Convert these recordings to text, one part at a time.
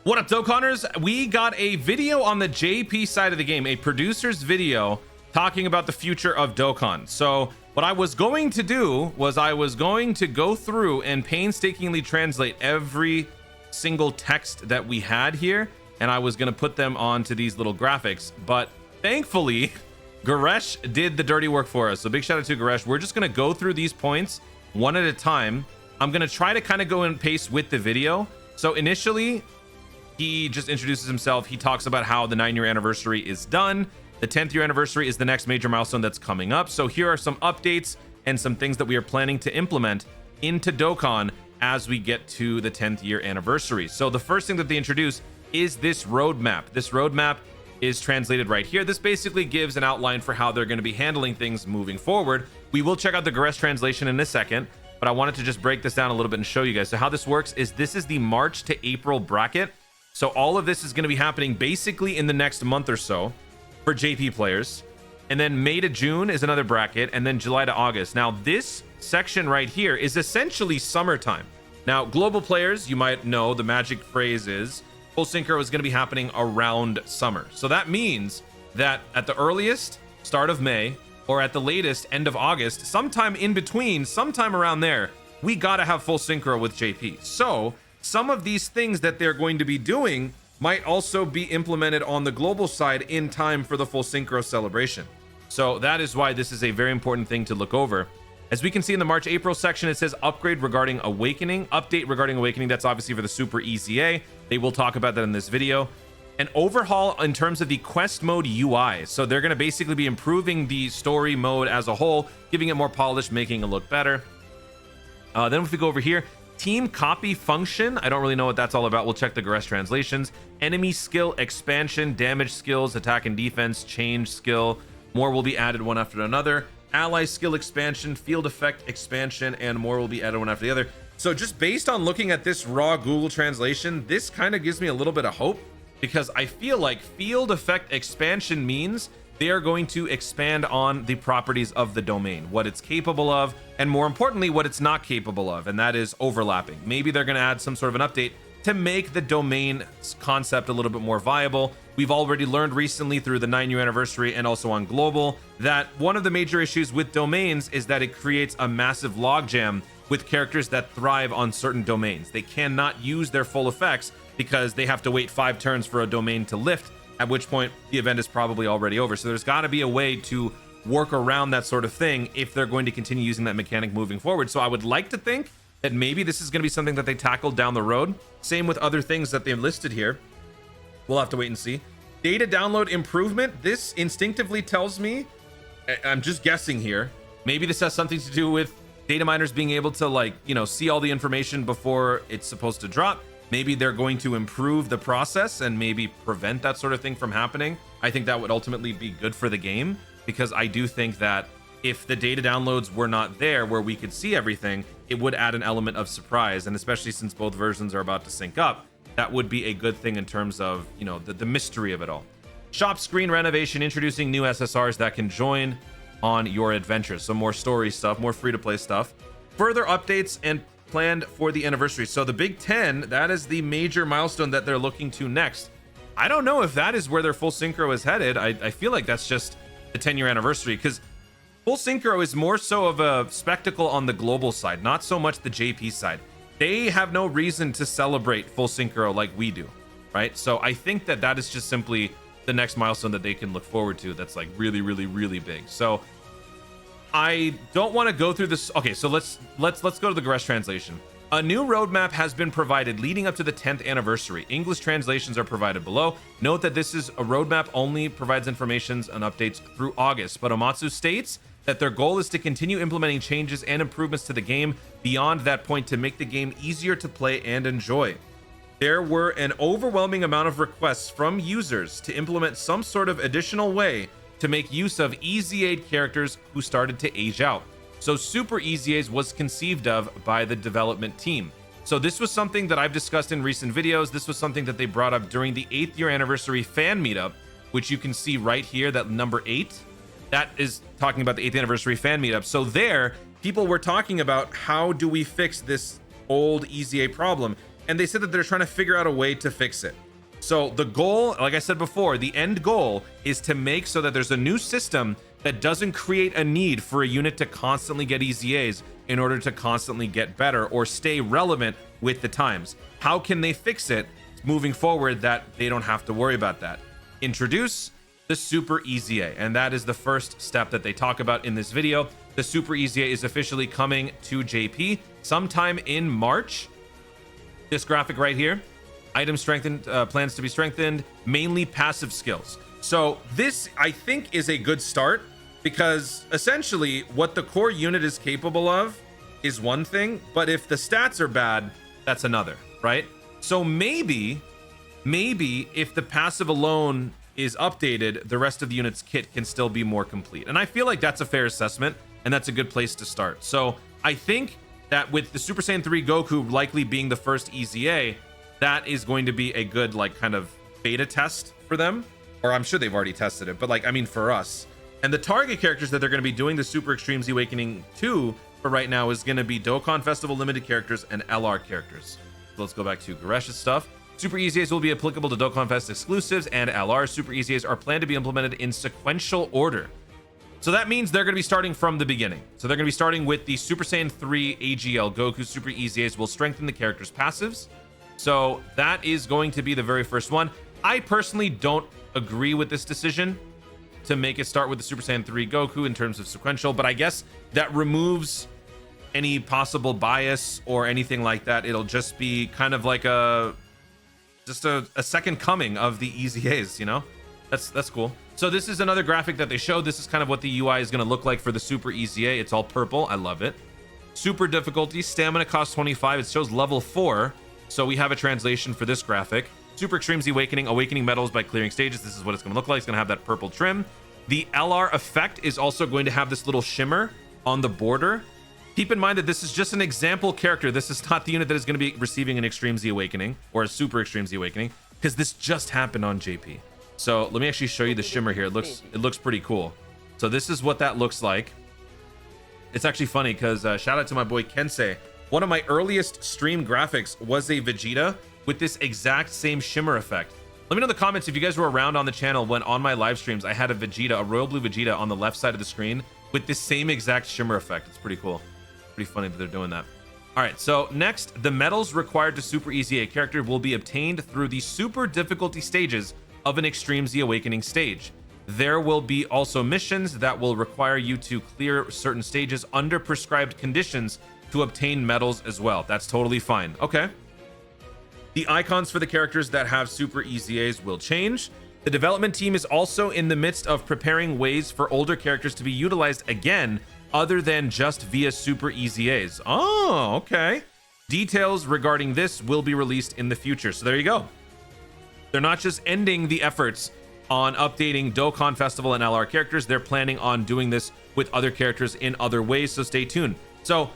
What up, Dokkaners? We got a video on the JP side of the game, a producer's video talking about the future of Dokkan. So what I was going to do was I was going to go through and painstakingly translate every single text that we had here, and I was going to put them onto these little graphics. But thankfully, Garesh did the dirty work for us. So big shout out to Garesh. We're just going to go through these points one at a time. I'm going to try to kind of go in pace with the video. So initially, he just introduces himself. He talks about how the 9-year anniversary is done. The 10th year anniversary is the next major milestone that's coming up. So here are some updates and some things that we are planning to implement into Dokkan as we get to the 10th year anniversary. So the first thing that they introduce is this roadmap. This roadmap is translated right here. This basically gives an outline for how they're going to be handling things moving forward. We will check out the Garesh translation in a second, but I wanted to just break this down a little bit and show you guys. So how this works is this is the March to April bracket. So all of this is going to be happening basically in the next month or so for JP players. And then May to June is another bracket, and then July to August. Now, this section right here is essentially summertime. Now, global players, you might know the magic phrase is full synchro is going to be happening around summer. So that means that at the earliest, start of May, or at the latest, end of August, sometime in between, sometime around there, we got to have full synchro with JP. So some of these things that they're going to be doing might also be implemented on the global side in time for the full synchro celebration. So that is why this is a very important thing to look over. As we can see in the March-April section, it says upgrade regarding Awakening, update regarding Awakening. That's obviously for the Super EZA. They will talk about that in this video. An overhaul in terms of the quest mode UI. So they're going to basically be improving the story mode as a whole, giving it more polish, making it look better. Then if we go over here, team copy function. I don't really know what that's all about. We'll check the Garesh translations. Enemy skill expansion, damage skills, attack and defense, change skill. More will be added one after another. Ally skill expansion, field effect expansion, and more will be added one after the other. So just based on looking at this raw Google translation, this kind of gives me a little bit of hope, because I feel like field effect expansion means they are going to expand on the properties of the domain, what it's capable of, and more importantly, what it's not capable of, and that is overlapping. Maybe they're going to add some sort of an update to make the domain concept a little bit more viable. We've already learned recently through the 9-year anniversary and also on global that one of the major issues with domains is that it creates a massive logjam with characters that thrive on certain domains. They cannot use their full effects because they have to wait 5 turns for a domain to lift, at which point the event is probably already over. So there's got to be a way to work around that sort of thing if they're going to continue using that mechanic moving forward. So I would like to think that maybe this is going to be something that they tackle down the road. Same with other things that they've listed here. We'll have to wait and see. Data download improvement. This instinctively tells me, I'm just guessing here, maybe this has something to do with data miners being able to, like, you know, see all the information before it's supposed to drop. Maybe they're going to improve the process and maybe prevent that sort of thing from happening. I think that would ultimately be good for the game, because I do think that if the data downloads were not there where we could see everything, it would add an element of surprise. And especially since both versions are about to sync up, that would be a good thing in terms of, you know, the mystery of it all. Shop screen renovation, introducing new SSRs that can join on your adventures. So more story stuff, more free-to-play stuff. Further updates and planned for the anniversary. So the Big 10, that is the major milestone that they're looking to next. I don't know if that is where their full synchro is headed. I feel like that's just the 10-year anniversary, because full synchro is more so of a spectacle on the global side, not so much the JP side. They have no reason to celebrate full synchro like we do, right? So I think that that is just simply the next milestone that they can look forward to that's like really, really, really big. So I don't want to go through this. Okay, so let's go to the Garesh translation. A new roadmap has been provided leading up to the 10th anniversary. English translations are provided below. Note that this is a roadmap, only provides information and updates through August, but Omatsu states that their goal is to continue implementing changes and improvements to the game beyond that point to make the game easier to play and enjoy. There were an overwhelming amount of requests from users to implement some sort of additional way to make use of EZA characters who started to age out. So Super EZAs was conceived of by the development team. So this was something that I've discussed in recent videos. This was something that they brought up during the 8th year anniversary fan meetup, which you can see right here, that number 8. That is talking about the 8th anniversary fan meetup. So there, people were talking about how do we fix this old EZA problem. and they said that they're trying to figure out a way to fix it. So the goal, like I said before, the end goal is to make so that there's a new system that doesn't create a need for a unit to constantly get EZAs in order to constantly get better or stay relevant with the times. How can they fix it moving forward that they don't have to worry about that? Introduce the Super EZA, and that is the first step that they talk about in this video. The Super EZA is officially coming to JP sometime in March. This graphic right here, item strengthened, plans to be strengthened, mainly passive skills. So this, I think, is a good start, because essentially what the core unit is capable of is one thing, but if the stats are bad, that's another, right? So maybe if the passive alone is updated, the rest of the unit's kit can still be more complete. And I feel like that's a fair assessment, and that's a good place to start. So I think that with the Super Saiyan 3 Goku likely being the first EZA, that is going to be a good, like, kind of beta test for them. Or I'm sure they've already tested it, but, like, I mean, for us. And the target characters that they're going to be doing the Super Extreme Z Awakening 2 for right now is going to be Dokkan Festival limited characters and LR characters. So let's go back to Garesh's stuff. Super EZAs will be applicable to Dokkan Fest exclusives and LR. Super EZAs are planned to be implemented in sequential order. So that means they're going to be starting from the beginning. So they're going to be starting with the Super Saiyan 3 AGL Goku Super EZAs will strengthen the character's passives. So that is going to be the very first one. I personally don't agree with this decision to make it start with the Super Saiyan 3 Goku in terms of sequential, but I guess that removes any possible bias or anything like that. It'll just be kind of like a second coming of the EZAs, you know? That's cool. So this is another graphic that they showed. This is kind of what the UI is going to look like for the Super EZA. It's all purple. I love it. Super difficulty, stamina cost 25. It shows level 4. So we have a translation for this graphic. Super Extreme Z Awakening, awakening metals by clearing stages. This is what it's going to look like. It's going to have that purple trim. The LR effect is also going to have this little shimmer on the border. Keep in mind that this is just an example character. This is not the unit that is going to be receiving an Extreme Z Awakening or a Super Extreme Z Awakening, because this just happened on JP. So let me actually show you the shimmer here. It looks pretty cool. So this is what that looks like. It's actually funny because shout out to my boy Kensei. One of my earliest stream graphics was a Vegeta with this exact same shimmer effect. Let me know in the comments if you guys were around on the channel when on my live streams I had a Vegeta, a royal blue Vegeta on the left side of the screen with this same exact shimmer effect. It's pretty cool. Pretty funny that they're doing that. All right, so next, the medals required to Super EZA a character will be obtained through the super difficulty stages of an Extreme Z Awakening stage. There will be also missions that will require you to clear certain stages under prescribed conditions to obtain medals as well. That's totally fine. Okay. The icons for the characters that have Super EZAs will change. The development team is also in the midst of preparing ways for older characters to be utilized again, other than just via Super EZAs. Oh, okay. Details regarding this will be released in the future. So there you go. They're not just ending the efforts on updating Dokkan Festival and LR characters. They're planning on doing this with other characters in other ways. So stay tuned. So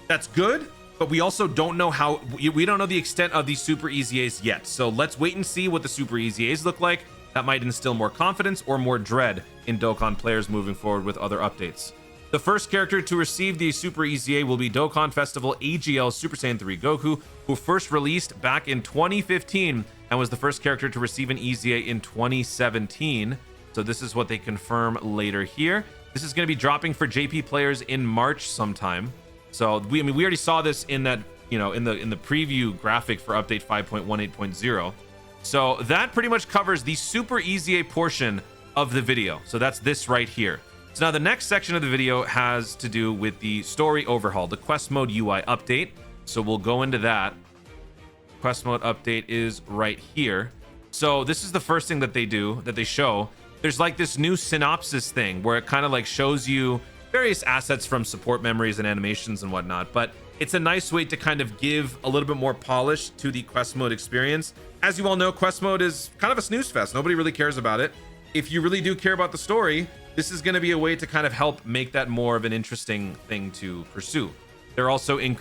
that's good, but we also don't know how, we don't know the extent of these Super EZAs yet. So let's wait and see what the Super EZAs look like. That might instill more confidence or more dread in Dokkan players moving forward with other updates. The first character to receive the Super EZA will be Dokkan Festival AGL Super Saiyan 3 Goku, who first released back in 2015 and was the first character to receive an EZA in 2017. So this is what they confirm later here. This is going to be dropping for JP players in March sometime. So we already saw this in that, you know, in the preview graphic for update 5.18.0. So that pretty much covers the Super EZA portion of the video. So that's this right here. So now the next section of the video has to do with the story overhaul, the quest mode UI update. So we'll go into that. Quest mode update is right here. So this is the first thing that they do, that they show. There's like this new synopsis thing where it kind of like shows you various assets from support memories and animations and whatnot, but it's a nice way to kind of give a little bit more polish to the quest mode experience. As you all know, quest mode is kind of a snooze fest. Nobody really cares about it. If you really do care about the story, this is going to be a way to kind of help make that more of an interesting thing to pursue. They're also is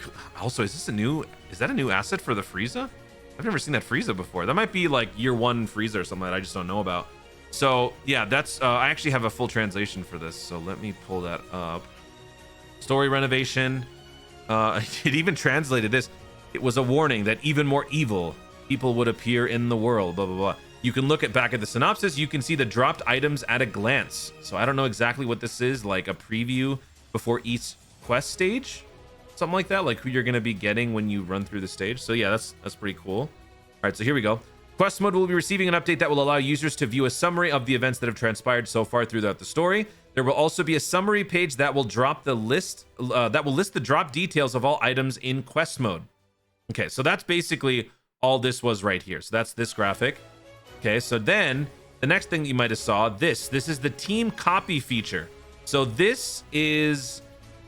that a new asset for the Frieza? I've never seen that Frieza before. That might be like year one Frieza or something that I just don't know about. So yeah, that's I actually have a full translation for this, so let me pull that up. Story renovation. It even translated this. It was a warning that even more evil people would appear in the world, blah, blah, blah. You can look back at the synopsis. You can see the dropped items at a glance. So I don't know exactly what this is, like a preview before each quest stage, something like that, like who you're going to be getting when you run through the stage. So yeah, that's pretty cool. All right, so here we go. Quest mode will be receiving an update that will allow users to view a summary of the events that have transpired so far throughout the story. There will also be a summary page that will drop the list that will list the drop details of all items in quest mode. Okay, so that's basically all this was right here. So that's this graphic. Okay, so then the next thing you might have saw, this is the team copy feature. So this is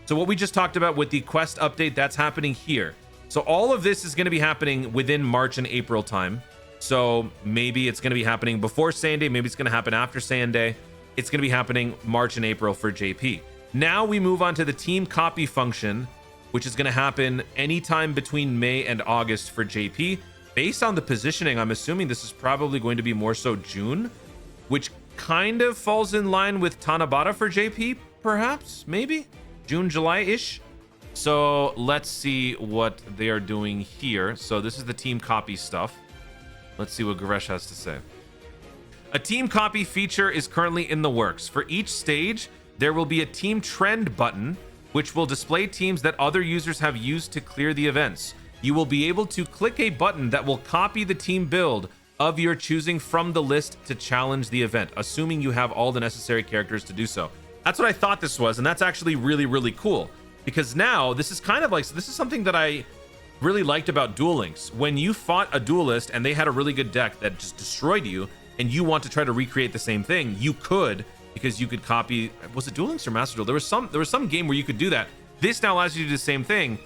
what we just talked about with the quest update. That's happening here. So all of this is going to be happening within March and April time. So maybe it's going to be happening before Sunday, maybe it's going to happen after Sunday. It's going to be happening March and April for JP. Now we move on to the team copy function, which is going to happen anytime between May and August for JP. Based on the positioning, I'm assuming this is probably going to be more so June, which kind of falls in line with Tanabata for JP, perhaps, maybe June, July-ish. So let's see what they are doing here. So this is the team copy stuff. Let's see what Goresh has to say. A team copy feature is currently in the works. For each stage, there will be a team trend button, which will display teams that other users have used to clear the events. You will be able to click a button that will copy the team build of your choosing from the list to challenge the event, assuming you have all the necessary characters to do so. That's what I thought this was, and that's actually really, really cool. Because now, this is kind of like, this is something that I really liked about Duel Links. When you fought a duelist and they had a really good deck that just destroyed you, and you want to try to recreate the same thing, you could, because you could copy, was it Duel Links or Master Duel? There was some game where you could do that. This now allows you to do the same thing.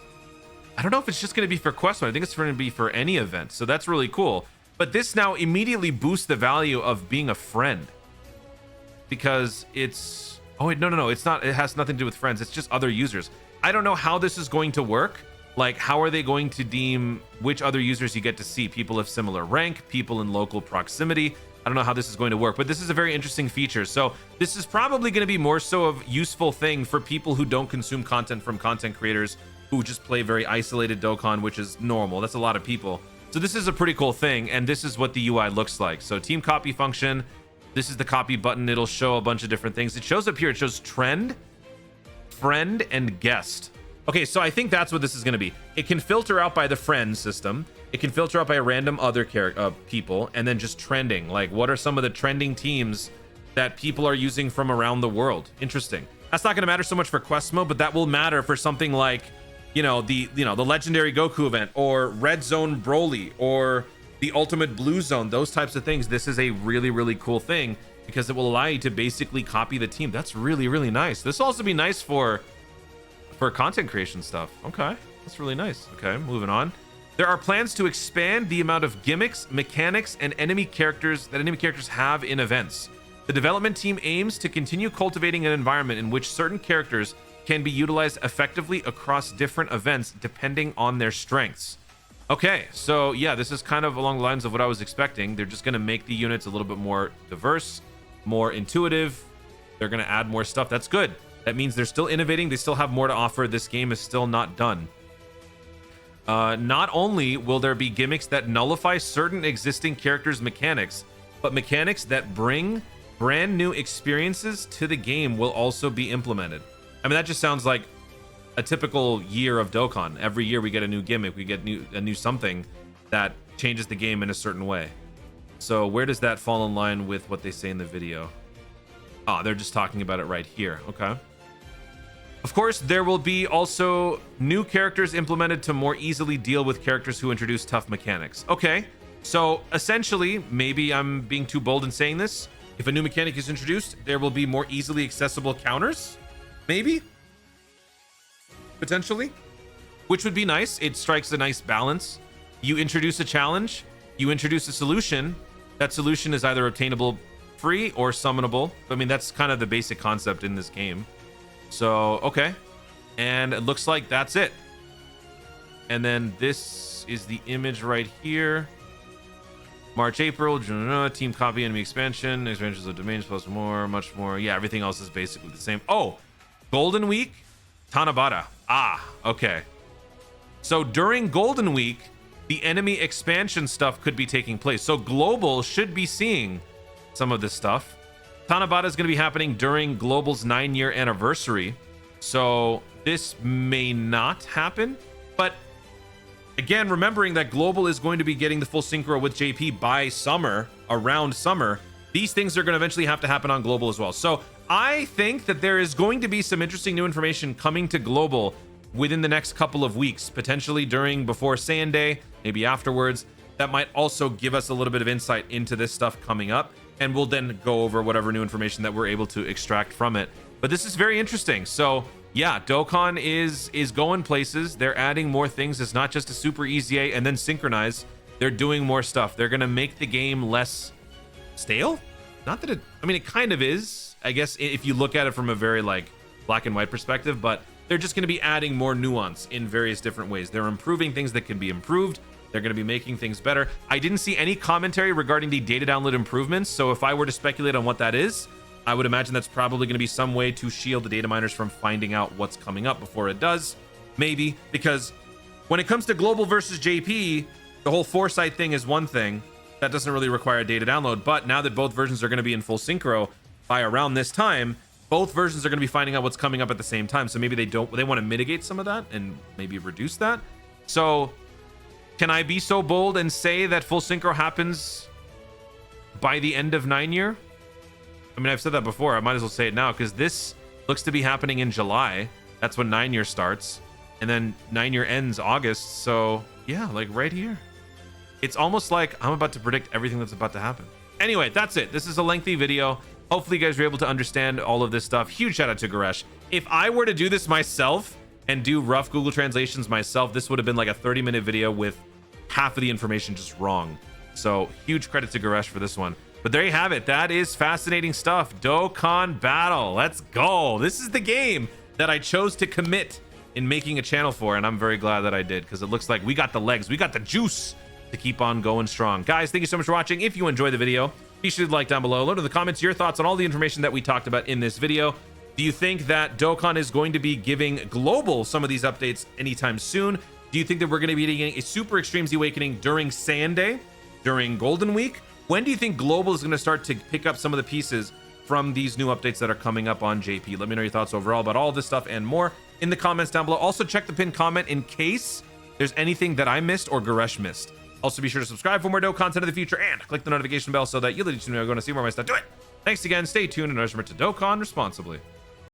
I don't know if it's just going to be for quest mode. I think it's going to be for any event. So that's really cool. But this now immediately boosts the value of being a friend, because it's, oh wait, no, it's not. It has nothing to do with friends. It's just other users. I don't know how this is going to work. Like, how are they going to deem which other users you get to see? People of similar rank, people in local proximity. I don't know how this is going to work, but this is a very interesting feature. So this is probably going to be more so of useful thing for people who don't consume content from content creators who just play very isolated Dokkan, which is normal. That's a lot of people. So this is a pretty cool thing, and this is what the UI looks like. So team copy function, this is the copy button. It'll show a bunch of different things. It shows up here. It shows trend, friend, and guest. Okay, so I think that's what this is going to be. It can filter out by the friend system. It can filter out by random other people, and then just trending. Like, what are some of the trending teams that people are using from around the world? Interesting. That's not going to matter so much for quest mode, but that will matter for something like, the legendary Goku event, or Red Zone Broly, or the Ultimate Blue Zone. Those types of things. This is a really, really cool thing, because it will allow you to basically copy the team. That's really, really nice. This will also be nice for content creation stuff. Okay, that's really nice. Okay, moving on. There are plans to expand the amount of gimmicks, mechanics, and enemy characters have in events. The development team aims to continue cultivating an environment in which certain characters can be utilized effectively across different events depending on their strengths. Okay, so yeah, this is kind of along the lines of what I was expecting. They're just going to make the units a little bit more diverse, more intuitive. They're going to add more stuff. That's good. That means they're still innovating. They still have more to offer. This game is still not done. Not only will there be gimmicks that nullify certain existing characters' mechanics, but mechanics that bring brand new experiences to the game will also be implemented. I mean, that just sounds like a typical year of Dokkan. Every year we get a new gimmick. We get a new something that changes the game in a certain way. So where does that fall in line with what they say in the video? Ah, they're just talking about it right here. Okay. Of course, there will be also new characters implemented to more easily deal with characters who introduce tough mechanics. Okay, so essentially, maybe I'm being too bold in saying this. If a new mechanic is introduced, there will be more easily accessible counters. Maybe. Potentially. Which would be nice. It strikes a nice balance. You introduce a challenge. You introduce a solution. That solution is either obtainable free or summonable. I mean, that's kind of the basic concept in this game. So, okay. And it looks like that's it. And then this is the image right here. March, April, team copy, enemy expansion, expansions of domains plus more, much more. Yeah, everything else is basically the same. Oh, Golden Week, Tanabata. Ah, okay. So during Golden Week, the enemy expansion stuff could be taking place. So Global should be seeing some of this stuff. Tanabata is going to be happening during Global's 9-year anniversary. So this may not happen. But again, remembering that Global is going to be getting the full synchro with JP by summer, around summer, these things are going to eventually have to happen on Global as well. So I think that there is going to be some interesting new information coming to Global within the next couple of weeks, potentially before Saiyan Day, maybe afterwards. That might also give us a little bit of insight into this stuff coming up, and we'll then go over whatever new information that we're able to extract from it. But this is very interesting. So yeah, Dokkan is going places. They're adding more things. It's not just a super EZA and then synchronize. They're doing more stuff. They're gonna make the game less stale. Not that it kind of is, I guess, if you look at it from a very like black and white perspective, but they're just going to be adding more nuance in various different ways. They're improving things that can be improved. They're going to be making things better. I didn't see any commentary regarding the data download improvements. So if I were to speculate on what that is, I would imagine that's probably going to be some way to shield the data miners from finding out what's coming up before it does. Maybe, because when it comes to Global versus JP, the whole foresight thing is one thing. That doesn't really require a data download. But now that both versions are going to be in full synchro by around this time, both versions are going to be finding out what's coming up at the same time. So maybe they want to mitigate some of that and maybe reduce that. So can I be so bold and say that full synchro happens by the end of 9-year? I mean, I've said that before. I might as well say it now, because this looks to be happening in July. That's when 9-year starts. And then 9-year ends August. So yeah, like right here. It's almost like I'm about to predict everything that's about to happen. Anyway, that's it. This is a lengthy video. Hopefully you guys were able to understand all of this stuff. Huge shout out to Goresh. If I were to do this myself and do rough Google translations myself, this would have been like a 30-minute video with half of the information just wrong. So huge credit to Goresh for this one. But there you have it. That is fascinating stuff. Dokkan Battle. Let's go. This is the game that I chose to commit in making a channel for, and I'm very glad that I did, because it looks like we got the legs, we got the juice to keep on going strong. Guys, thank you so much for watching. If you enjoyed the video, be sure to like down below. Leave in the comments your thoughts on all the information that we talked about in this video. Do you think that Dokkan is going to be giving Global some of these updates anytime soon? Do you think that we're going to be getting a Super Extreme Z Awakening during Saiyan Day, during Golden Week? When do you think Global is going to start to pick up some of the pieces from these new updates that are coming up on JP? Let me know your thoughts overall about all this stuff and more in the comments down below. Also, check the pinned comment in case there's anything that I missed or Goresh missed. Also, be sure to subscribe for more Dokkan content in the future and click the notification bell so that you'll let you know when I'm going to see more of my stuff. Do it! Thanks again. Stay tuned and remember to Dokkan responsibly.